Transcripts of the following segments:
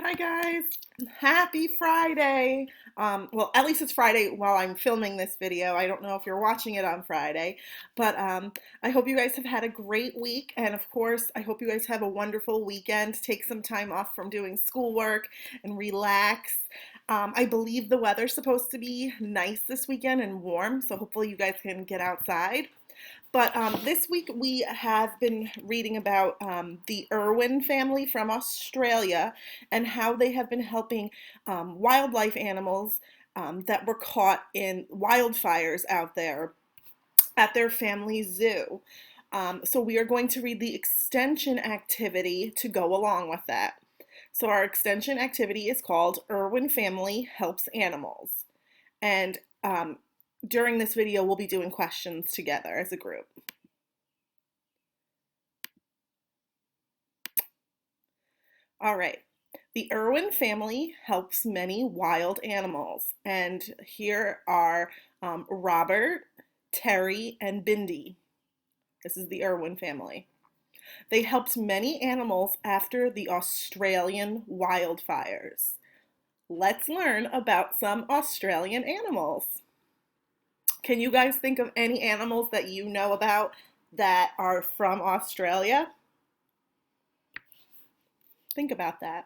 Hi guys, happy Friday. Well, at least it's Friday while I'm filming this video. I don't know if you're watching it on Friday, but I hope you guys have had a great week. And of course, I hope you guys have a wonderful weekend. Take some time off from doing schoolwork and relax. I believe the weather's supposed to be nice this weekend and warm, so hopefully you guys can get outside. But this week we have been reading about the Irwin family from Australia and how they have been helping wildlife animals that were caught in wildfires out there at their family zoo. So we are going to read the extension activity to go along with that. So our extension activity is called Irwin Family Helps Animals. And during this video, we'll be doing questions together as a group. All right. The Irwin family helps many wild animals. And here are Robert, Terry, and Bindi. This is the Irwin family. They helped many animals after the Australian wildfires. Let's learn about some Australian animals. Can you guys think of any animals that you know about that are from Australia? Think about that.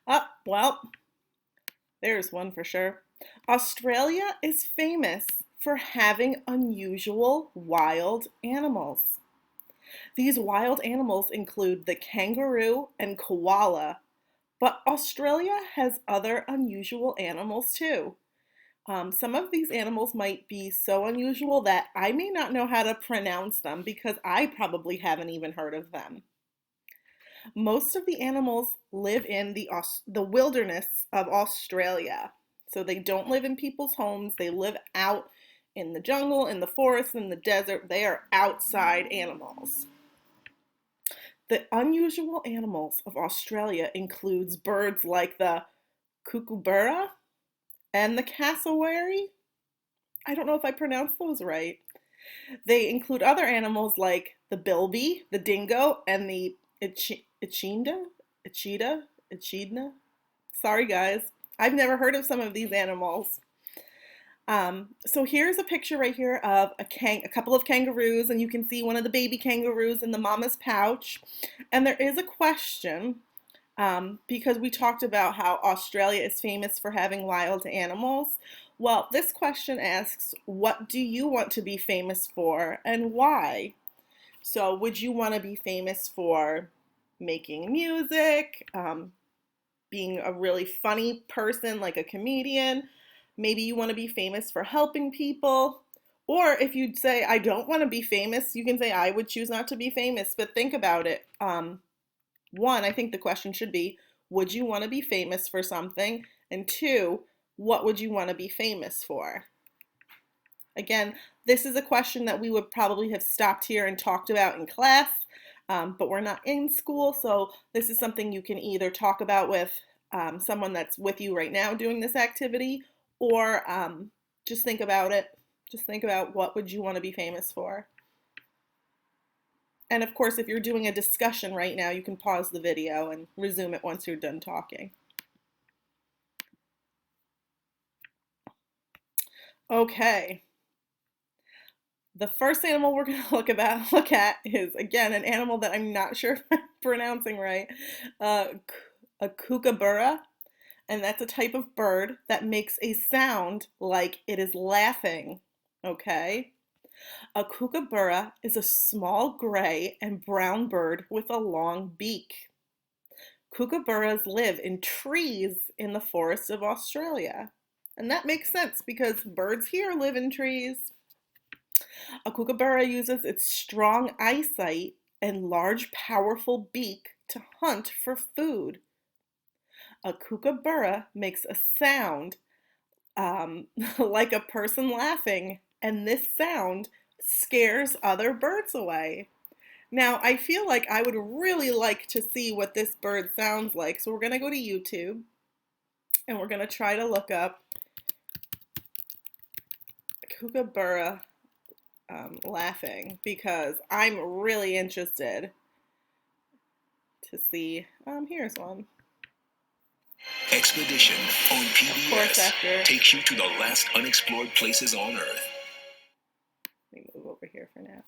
Oh, well, there's one for sure. Australia is famous for having unusual wild animals. These wild animals include the kangaroo and koala, but Australia has other unusual animals too. Some of these animals might be so unusual that I may not know how to pronounce them because I probably haven't even heard of them. Most of the animals live in the wilderness of Australia. So they don't live in people's homes. They live out in the jungle, in the forest, in the desert. They are outside animals. The unusual animals of Australia includes birds like the kookaburra and the cassowary. I don't know if I pronounced those right. They include other animals like the bilby, the dingo, and the echidna. Sorry guys, I've never heard of some of these animals. So here's a picture right here of a couple of kangaroos, and you can see one of the baby kangaroos in the mama's pouch. And there is a question, because we talked about how Australia is famous for having wild animals. Well, this question asks, what do you want to be famous for and why? So would you want to be famous for making music, being a really funny person like a comedian? Maybe you want to be famous for helping people. Or if you'd say, I don't want to be famous, you can say, I would choose not to be famous. But think about it. One, I think the question should be, would you want to be famous for something? And two, what would you want to be famous for? Again, this is a question that we would probably have stopped here and talked about in class, but we're not in school, so this is something you can either talk about with someone that's with you right now doing this activity, or just think about it. Just think about what would you want to be famous for. And of course, if you're doing a discussion right now, you can pause the video and resume it once you're done talking. Okay. The first animal we're going to look at is, again, an animal that I'm not sure if I'm pronouncing right, a kookaburra, and that's a type of bird that makes a sound like it is laughing, okay? A kookaburra is a small gray and brown bird with a long beak. Kookaburras live in trees in the forests of Australia. And that makes sense because birds here live in trees. A kookaburra uses its strong eyesight and large, powerful beak to hunt for food. A kookaburra makes a sound like a person laughing, and this sound scares other birds away. Now, I feel like I would really like to see what this bird sounds like, so we're going to go to YouTube, and we're going to try to look up kookaburra laughing, because I'm really interested to see. Here's one. Expedition on PBS takes you to the last unexplored places on Earth. Let me move over here for now.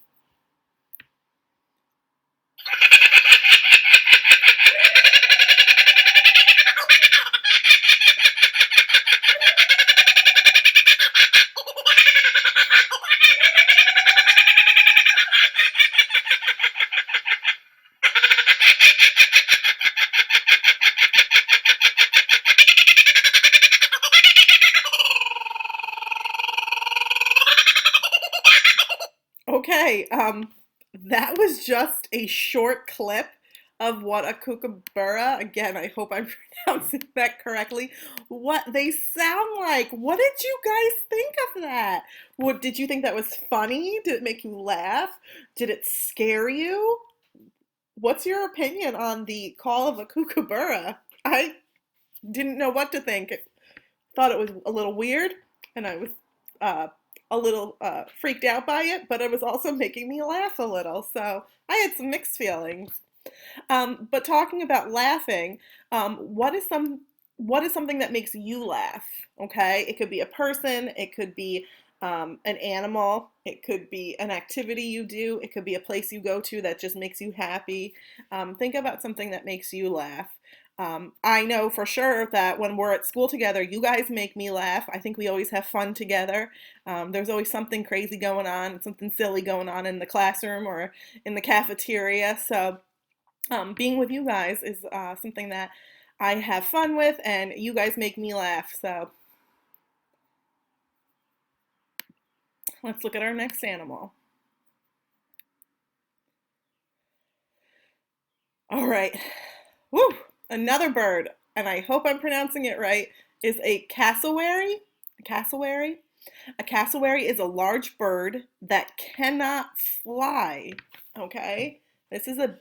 Okay, that was just a short clip of what a kookaburra, again, I hope I'm pronouncing that correctly, what they sound like. What did you guys think of that? What, did you think that was funny? Did it make you laugh? Did it scare you? What's your opinion on the call of a kookaburra? I didn't know what to think. Thought it was a little weird, and I was uh, a little freaked out by it, but it was also making me laugh a little. So I had some mixed feelings. But talking about laughing, what is something that makes you laugh? Okay, it could be a person, it could be an animal, it could be an activity you do, it could be a place you go to that just makes you happy. Think about something that makes you laugh. I know for sure that when we're at school together, you guys make me laugh. I think we always have fun together. There's always something crazy going on, something silly going on in the classroom or in the cafeteria. So being with you guys is something that I have fun with, and you guys make me laugh. So let's look at our next animal. All right. Woo! Another bird, and I hope I'm pronouncing it right, is a cassowary. A cassowary? A cassowary is a large bird that cannot fly. Okay? This is a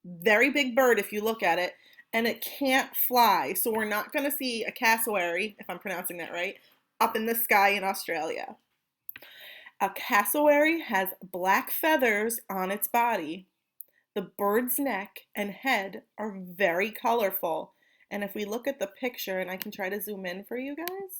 very big bird if you look at it, and it can't fly. So we're not going to see a cassowary, if I'm pronouncing that right, up in the sky in Australia. A cassowary has black feathers on its body. The bird's neck and head are very colorful. And if we look at the picture, and I can try to zoom in for you guys.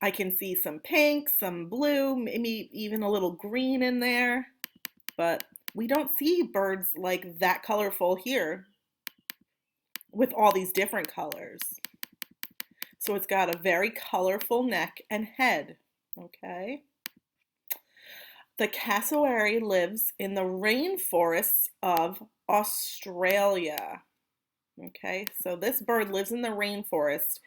I can see some pink, some blue, maybe even a little green in there. But we don't see birds like that colorful here with all these different colors. So it's got a very colorful neck and head. Okay. The cassowary lives in the rainforests of Australia. Okay, so this bird lives in the rainforest.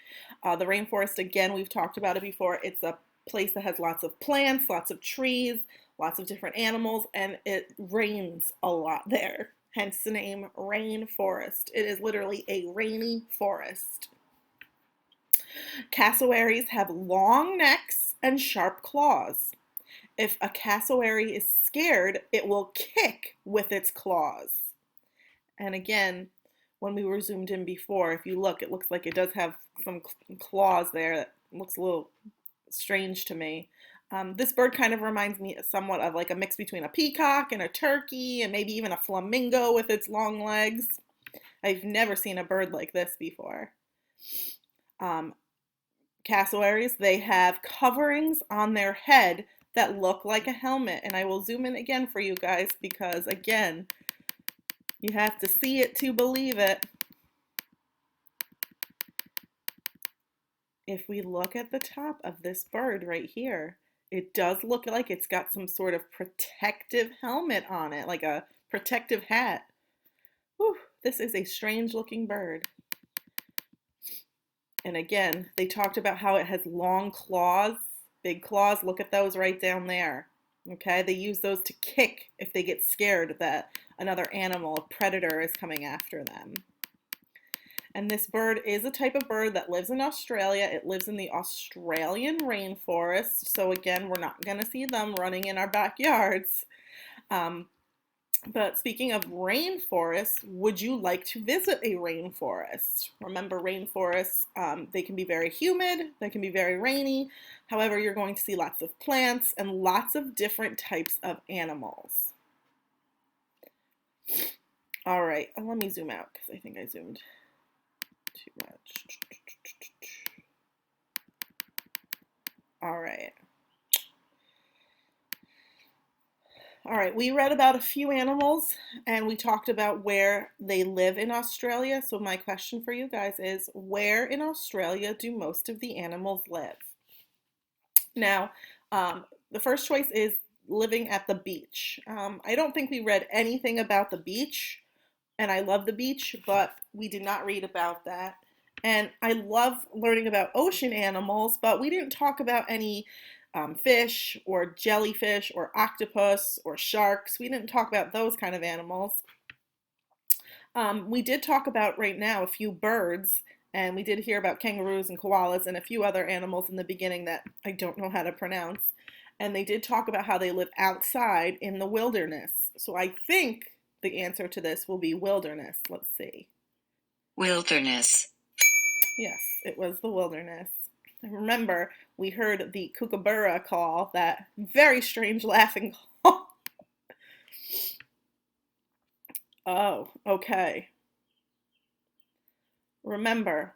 The rainforest, again, we've talked about it before. It's a place that has lots of plants, lots of trees, lots of different animals, and it rains a lot there. Hence the name rainforest. It is literally a rainy forest. Cassowaries have long necks and sharp claws. If a cassowary is scared, it will kick with its claws. And again, when we were zoomed in before, if you look, it looks like it does have some claws there. That looks a little strange to me. This bird kind of reminds me somewhat of like a mix between a peacock and a turkey and maybe even a flamingo with its long legs. I've never seen a bird like this before. Cassowaries, they have coverings on their head that look like a helmet. And I will zoom in again for you guys because, again, you have to see it to believe it. If we look at the top of this bird right here, it does look like it's got some sort of protective helmet on it, like a protective hat. Whew, this is a strange looking bird. And again, they talked about how it has long claws, big claws. Look at those right down there. Okay, they use those to kick if they get scared that another animal, a predator, is coming after them. And this bird is a type of bird that lives in Australia. It lives in the Australian rainforest. So again, we're not going to see them running in our backyards. But speaking of rainforests, would you like to visit a rainforest? Remember, rainforests, they can be very humid, they can be very rainy. However, you're going to see lots of plants and lots of different types of animals. All right, let me zoom out because I think I zoomed too much. All right. All right, we read about a few animals and we talked about where they live in Australia. So my question for you guys is, where in Australia do most of the animals live? Now, the first choice is living at the beach. I don't think we read anything about the beach, and I love the beach, but we did not read about that. And I love learning about ocean animals, but we didn't talk about any fish or jellyfish or octopus or sharks. We didn't talk about those kind of animals. We did talk about right now a few birds, and we did hear about kangaroos and koalas and a few other animals in the beginning that I don't know how to pronounce. And they did talk about how they live outside in the wilderness. So I think the answer to this will be wilderness. Let's see. Wilderness. Yes, it was the wilderness. Remember, we heard the kookaburra call, that very strange laughing call. Oh, okay. Remember,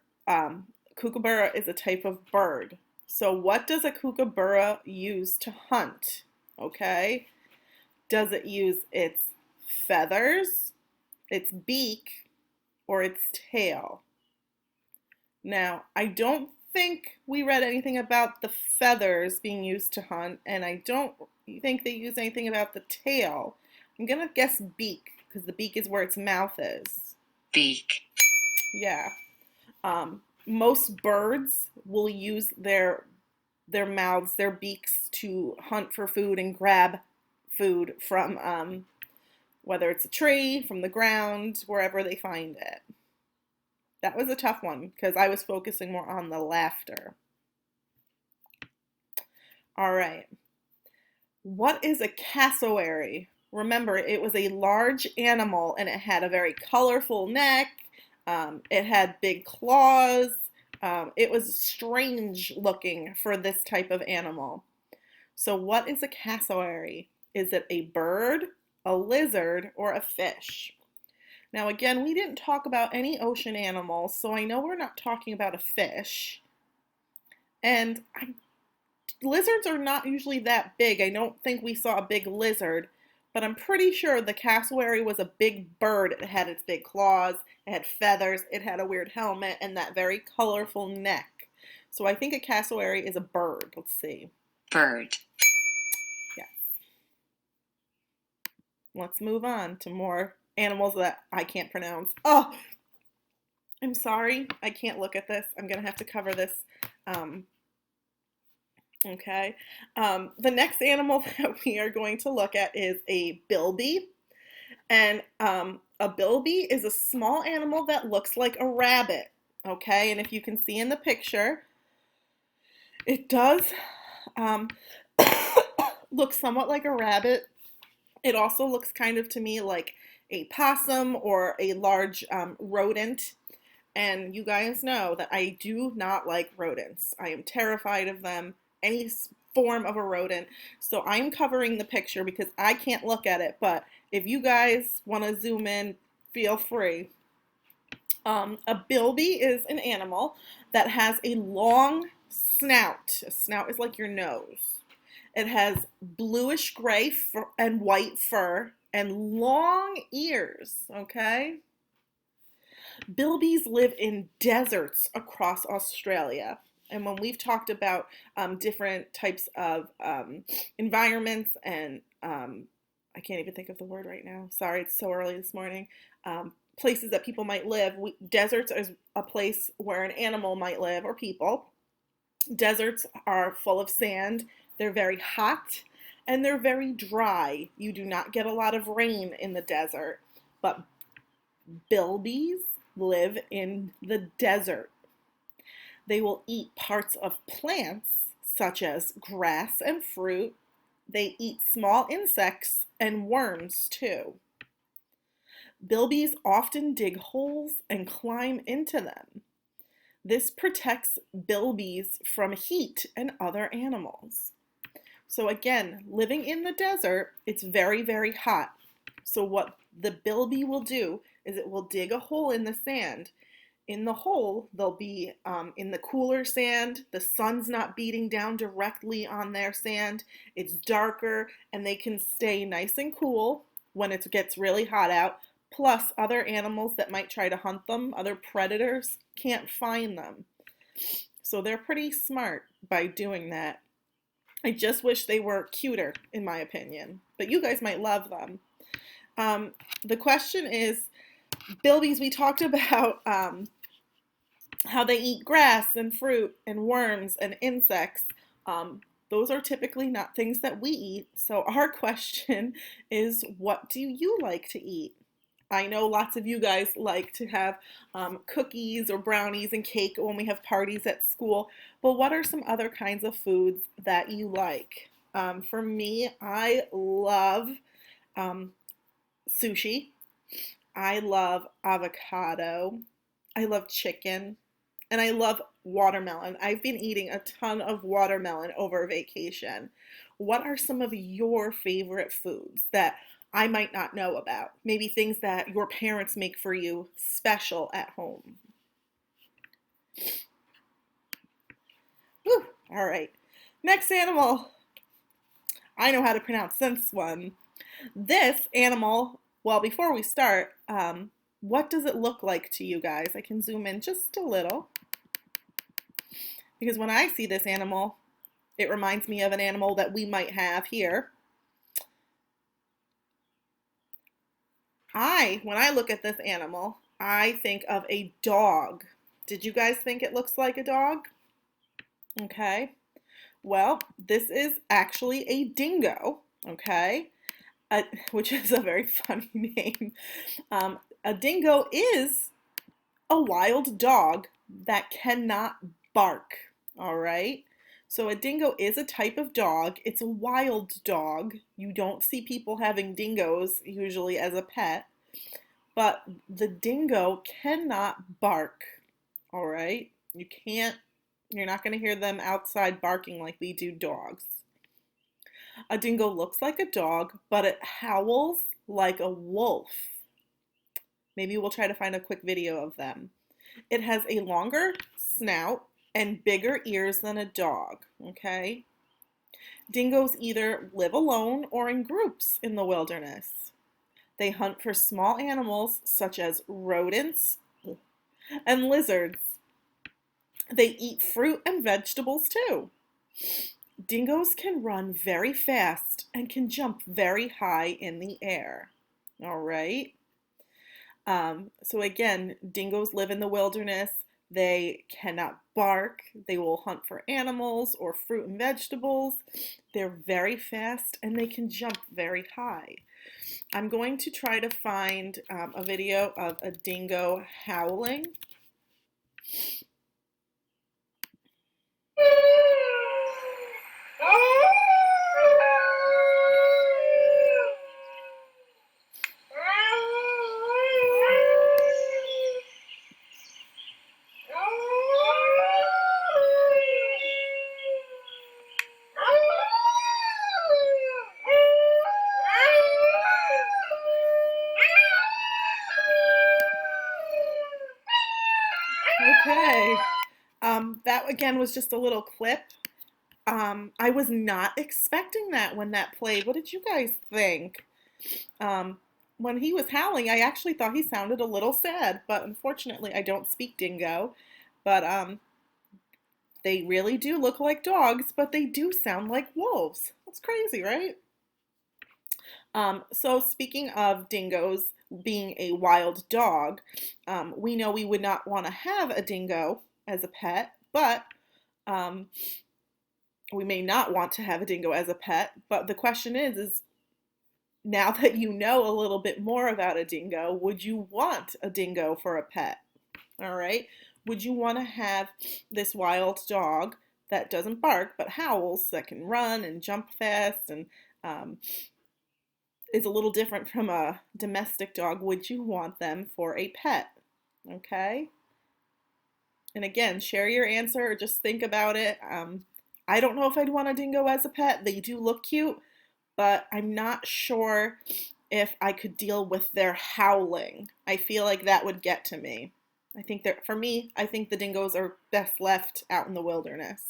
kookaburra is a type of bird. So what does a kookaburra use to hunt? Okay. Does it use its feathers, its beak, or its tail? Now, I don't think we read anything about the feathers being used to hunt, and I don't think they use anything about the tail. I'm gonna guess beak, because the beak is where its mouth is. Beak. Yeah. Most birds will use their mouths, their beaks, to hunt for food and grab food from whether it's a tree, from the ground, wherever they find it. That was a tough one because I was focusing more on the laughter. All right. What is a cassowary? Remember, it was a large animal and it had a very colorful neck. It had big claws. It was strange looking for this type of animal. So what is a cassowary? Is it a bird, a lizard, or a fish? Now again, we didn't talk about any ocean animals, so I know we're not talking about a fish. And lizards are not usually that big. I don't think we saw a big lizard, but I'm pretty sure the cassowary was a big bird. It had its big claws, it had feathers, it had a weird helmet, and that very colorful neck. So I think a cassowary is a bird. Let's see. Bird. Yes. Let's move on to more animals that I can't pronounce. Oh, I'm sorry. I can't look at this. I'm going to have to cover this. Okay. The next animal that we are going to look at is a bilby. And a bilby is a small animal that looks like a rabbit. Okay. And if you can see in the picture, it does look somewhat like a rabbit. It also looks kind of to me like a possum or a large rodent. And you guys know that I do not like rodents. I am terrified of them, any form of a rodent. So I'm covering the picture because I can't look at it. But if you guys want to zoom in, feel free. A bilby is an animal that has a long snout. A snout is like your nose. It has bluish gray and white fur and long ears, okay? Bilbies live in deserts across Australia. And when we've talked about different types of environments and I can't even think of the word right now. Sorry, it's so early this morning. Places that people might live. Deserts is a place where an animal might live or people. Deserts are full of sand. They're very hot and they're very dry. You do not get a lot of rain in the desert, but bilbies live in the desert. They will eat parts of plants such as grass and fruit. They eat small insects and worms too. Bilbies often dig holes and climb into them. This protects bilbies from heat and other animals. So again, living in the desert, it's very, very hot. So what the bilby will do is it will dig a hole in the sand. In the hole, they'll be in the cooler sand. The sun's not beating down directly on their sand. It's darker, and they can stay nice and cool when it gets really hot out. Plus, other animals that might try to hunt them, other predators, can't find them. So they're pretty smart by doing that. I just wish they were cuter, in my opinion. But you guys might love them. The question is, bilbies, we talked about how they eat grass and fruit and worms and insects. Those are typically not things that we eat. So our question is, what do you like to eat? I know lots of you guys like to have cookies or brownies and cake when we have parties at school, but what are some other kinds of foods that you like? For me, I love sushi. I love avocado. I love chicken. And I love watermelon. I've been eating a ton of watermelon over vacation. What are some of your favorite foods that I might not know about? Maybe things that your parents make for you special at home. Whew, all right. Next animal. I know how to pronounce this one. This animal, well, before we start, what does it look like to you guys? I can zoom in just a little. Because when I see this animal, it reminds me of an animal that we might have here. When I look at this animal, I think of a dog. Did you guys think it looks like a dog? Okay. Well, this is actually a dingo, okay? Which is a very funny name. A dingo is a wild dog that cannot bark, all right? So a dingo is a type of dog. It's a wild dog. You don't see people having dingoes usually as a pet, but the dingo cannot bark, all right? You're not going to hear them outside barking like we do dogs. A dingo looks like a dog, but it howls like a wolf. Maybe we'll try to find a quick video of them. It has a longer snout and bigger ears than a dog, okay? Dingoes either live alone or in groups in the wilderness. They hunt for small animals such as rodents and lizards. They eat fruit and vegetables too. Dingoes can run very fast and can jump very high in the air. All right. So again, dingoes live in the wilderness. They cannot bark. They will hunt for animals or fruit and vegetables. They're very fast and they can jump very high. I'm going to try to find a video of a dingo howling. Okay. That again was just a little clip. I was not expecting that when that played. What did you guys think? When he was howling, I actually thought he sounded a little sad, but unfortunately I don't speak dingo. But they really do look like dogs, but they do sound like wolves. That's crazy, right? So speaking of dingoes being a wild dog, we know we would not want to have a dingo as a pet, but um, we may not want to have a dingo as a pet. But the question is now that you know a little bit more about a dingo, would you want a dingo for a pet? All right. Would you want to have this wild dog that doesn't bark but howls, that can run and jump fast and is a little different from a domestic dog. Would you want them for a pet? Okay. And again, share your answer or just think about it. I don't know if I'd want a dingo as a pet. They do look cute, but I'm not sure if I could deal with their howling. I feel like that would get to me. I think for me, I think the dingoes are best left out in the wilderness.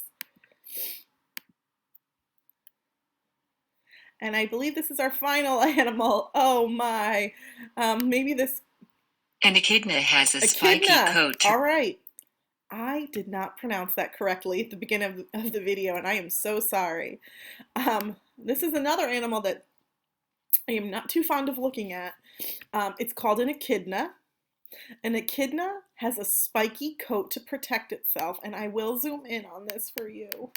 And I believe this is our final animal. Oh my. Maybe this. An echidna has a spiky coat. All right. I did not pronounce that correctly at the beginning of the video, and I am so sorry. This is another animal that I am not too fond of looking at. It's called an echidna. An echidna has a spiky coat to protect itself, and I will zoom in on this for you.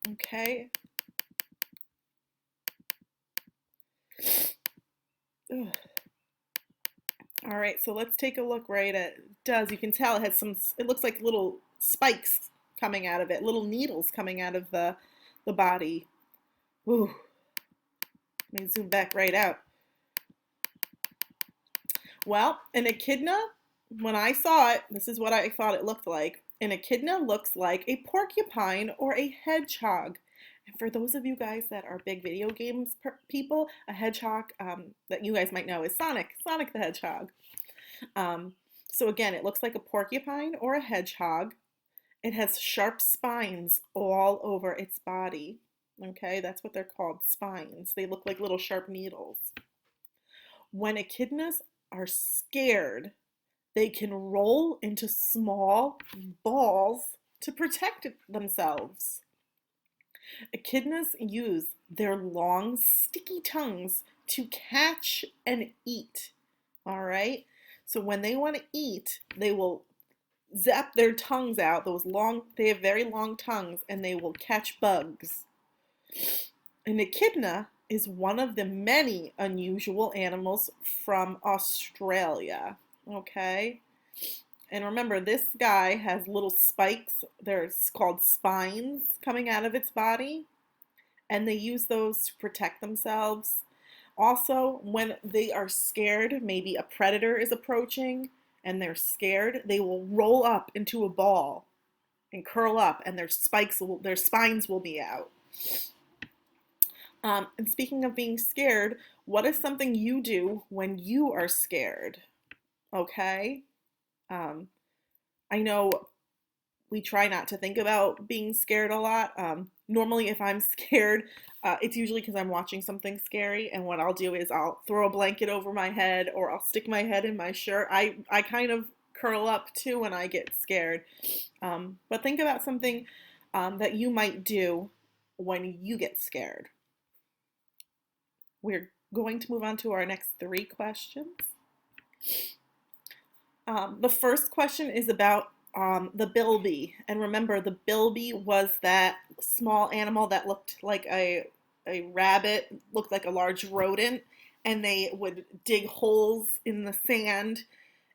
Okay. Ugh. All right, so let's take a look right at it. You can tell it has it looks like little spikes coming out of it, little needles coming out of the body. Ooh. Let me zoom back right out. Well, an echidna, when I saw it, this is what I thought it looked like. An echidna looks like a porcupine or a hedgehog. And for those of you guys that are big video games people, a hedgehog that you guys might know is Sonic the Hedgehog. So again, it looks like a porcupine or a hedgehog. It has sharp spines all over its body. Okay, that's what they're called, spines. They look like little sharp needles. When echidnas are scared, they can roll into small balls to protect themselves. Echidnas use their long, sticky tongues to catch and eat. All right? So when they want to eat, they will zap their tongues out. They have very long tongues, and they will catch bugs. An echidna is one of the many unusual animals from Australia. Okay? And remember, this guy has little spikes. They're called spines coming out of its body. And they use those to protect themselves. Also, when they are scared, maybe a predator is approaching and they're scared, they will roll up into a ball and curl up, and their spines will be out. And speaking of being scared, what is something you do when you are scared? Okay? I know we try not to think about being scared a lot. Normally, if I'm scared, it's usually because I'm watching something scary, and what I'll do is I'll throw a blanket over my head, or I'll stick my head in my shirt. I kind of curl up too when I get scared. But think about something that you might do when you get scared. We're going to move on to our next 3 questions. The first question is about the bilby. And remember, the bilby was that small animal that looked like a rabbit, looked like a large rodent, and they would dig holes in the sand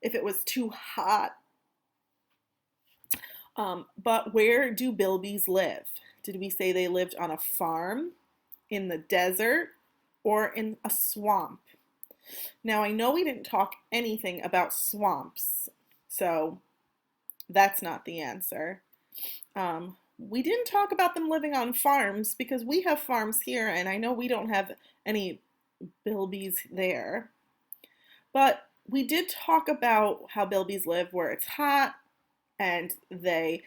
if it was too hot. But where do bilbies live? Did we say they lived on a farm, in the desert, or in a swamp? Now, I know we didn't talk anything about swamps, so that's not the answer. We didn't talk about them living on farms because we have farms here, and I know we don't have any bilbies there. But we did talk about how bilbies live where it's hot, and they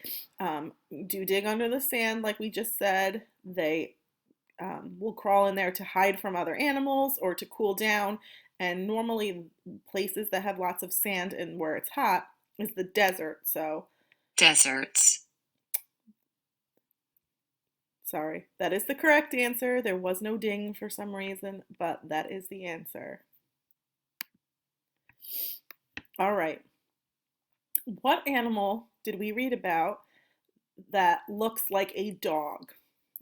do dig under the sand, like we just said. They will crawl in there to hide from other animals or to cool down. And normally places that have lots of sand and where it's hot is the desert. So deserts. Sorry, that is the correct answer. There was no ding for some reason, but that is the answer. All right. What animal did we read about that looks like a dog?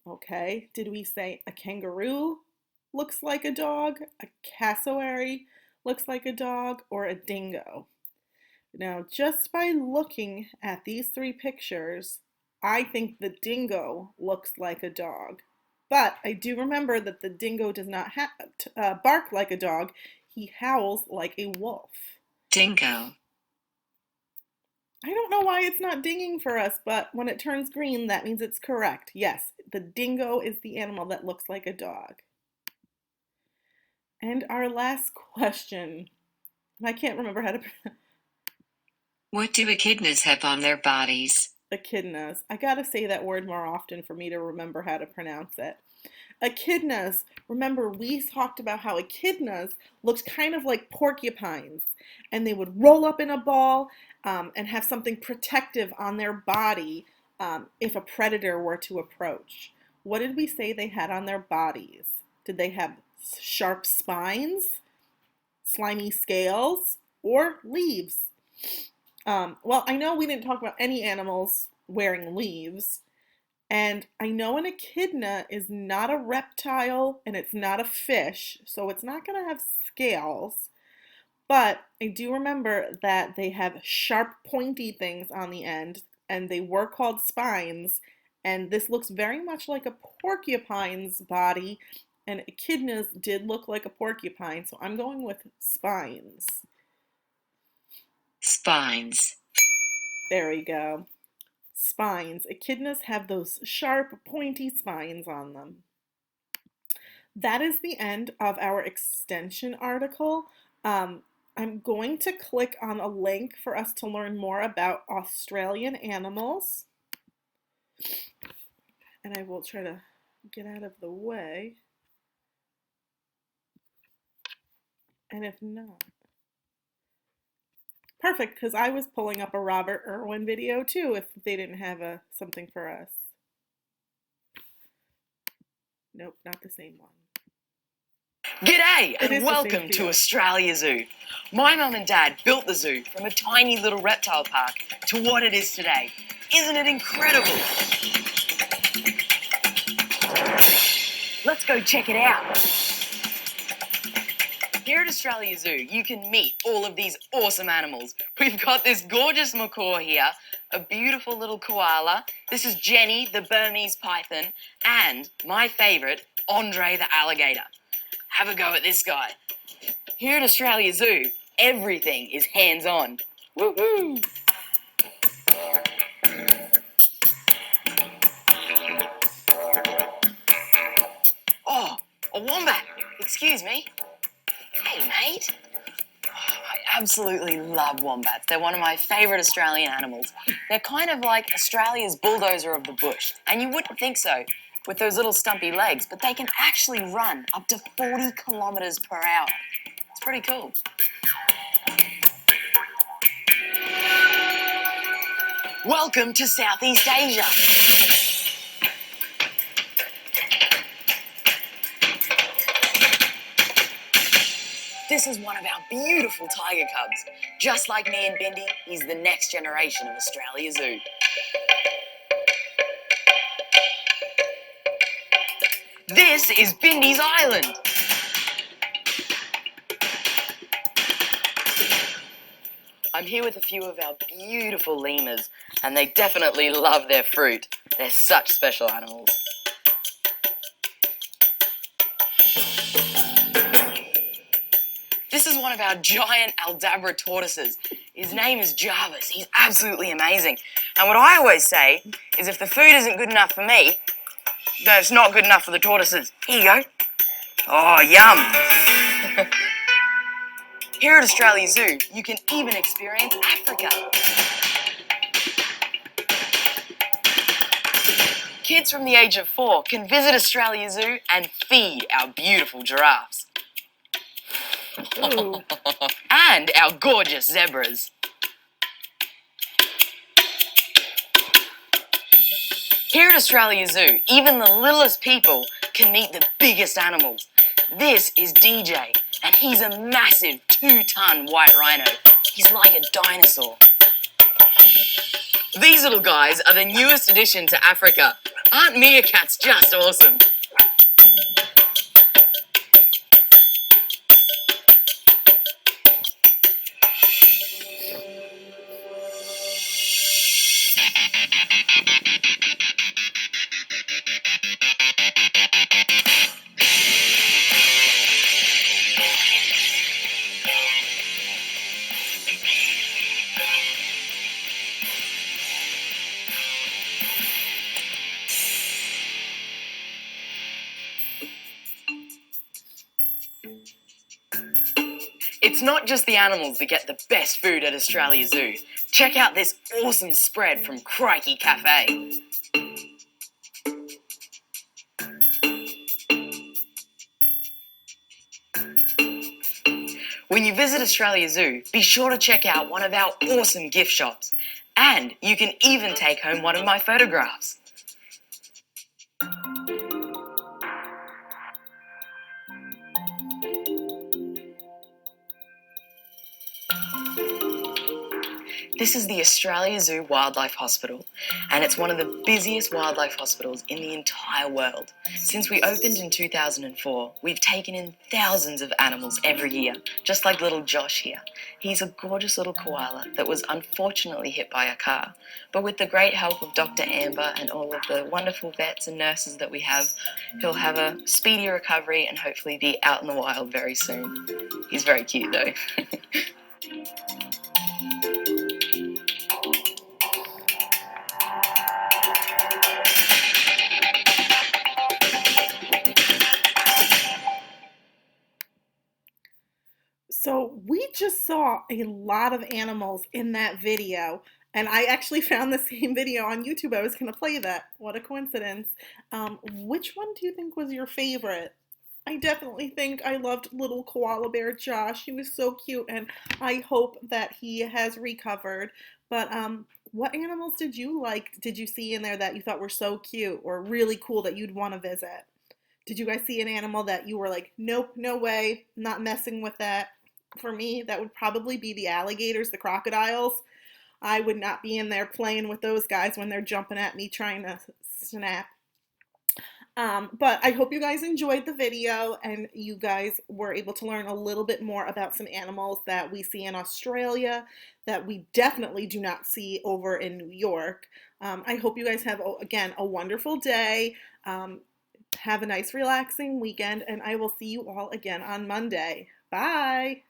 Okay, did we say a kangaroo looks like a dog, a cassowary looks like a dog, or a dingo? Now, just by looking at these 3 pictures, I think the dingo looks like a dog. But I do remember that the dingo does not bark like a dog. He howls like a wolf. Dingo. I don't know why it's not dinging for us, but when it turns green, that means it's correct. Yes, the dingo is the animal that looks like a dog. And our last question, I can't remember how to What do echidnas have on their bodies? echidnas. I gotta say that word more often for me to remember how to pronounce it. Echidnas. Remember, we talked about how echidnas looked kind of like porcupines, and they would roll up in a ball and have something protective on their body if a predator were to approach. What did we say they had on their bodies? Did they have sharp spines, slimy scales, or leaves? Well, I know we didn't talk about any animals wearing leaves. And I know an echidna is not a reptile and it's not a fish, so it's not going to have scales. But I do remember that they have sharp, pointy things on the end, and they were called spines. And this looks very much like a porcupine's body, and echidnas did look like a porcupine, so I'm going with spines. Spines. There we go. Spines. Echidnas have those sharp, pointy spines on them. That is the end of our extension article. I'm going to click on a link for us to learn more about Australian animals. And I will try to get out of the way. And if not, perfect, because I was pulling up a Robert Irwin video too if they didn't have something for us. Nope, not the same one. G'day and welcome to Australia Zoo. My mum and dad built the zoo from a tiny little reptile park to what it is today. Isn't it incredible? Let's go check it out. Here at Australia Zoo, you can meet all of these awesome animals. We've got this gorgeous macaw here, a beautiful little koala. This is Jenny, the Burmese python, and my favourite, Andre the alligator. Have a go at this guy. Here at Australia Zoo, everything is hands-on. Woohoo! Oh, a wombat. Excuse me. Hey, mate. I absolutely love wombats. They're one of my favourite Australian animals. They're kind of like Australia's bulldozer of the bush. And you wouldn't think so with those little stumpy legs, but they can actually run up to 40 kilometres per hour. It's pretty cool. Welcome to Southeast Asia. This is one of our beautiful tiger cubs. Just like me and Bindi, he's the next generation of Australia Zoo. This is Bindi's Island. I'm here with a few of our beautiful lemurs, and they definitely love their fruit. They're such special animals. This is one of our giant Aldabra tortoises. His name is Jarvis. He's absolutely amazing. And what I always say is if the food isn't good enough for me, then it's not good enough for the tortoises. Here you go. Oh, yum. Here at Australia Zoo, you can even experience Africa. Kids from the age of 4 can visit Australia Zoo and feed our beautiful giraffes. And our gorgeous zebras. Here at Australia Zoo, even the littlest people can meet the biggest animals. This is DJ, and he's a massive 2-ton white rhino. He's like a dinosaur. These little guys are the newest addition to Africa. Aren't meerkats just awesome? It's not just the animals that get the best food at Australia Zoo. Check out this awesome spread from Crikey Cafe. When you visit Australia Zoo, be sure to check out one of our awesome gift shops. And you can even take home one of my photographs. This is the Australia Zoo Wildlife Hospital, and it's one of the busiest wildlife hospitals in the entire world. Since we opened in 2004, we've taken in thousands of animals every year, just like little Josh here. He's a gorgeous little koala that was unfortunately hit by a car, but with the great help of Dr. Amber and all of the wonderful vets and nurses that we have, he'll have a speedy recovery and hopefully be out in the wild very soon. He's very cute though. So we just saw a lot of animals in that video, and I actually found the same video on YouTube. I was going to play that. What a coincidence. Which one do you think was your favorite? I definitely think I loved little koala bear Josh. He was so cute, and I hope that he has recovered. But what animals did you like, did you see in there that you thought were so cute or really cool that you'd want to visit? Did you guys see an animal that you were like, nope, no way, not messing with that? For me, that would probably be the alligators, the crocodiles. I would not be in there playing with those guys when they're jumping at me trying to snap. But I hope you guys enjoyed the video and you guys were able to learn a little bit more about some animals that we see in Australia that we definitely do not see over in New York. I hope you guys have, again, a wonderful day. Have a nice relaxing weekend, and I will see you all again on Monday. Bye!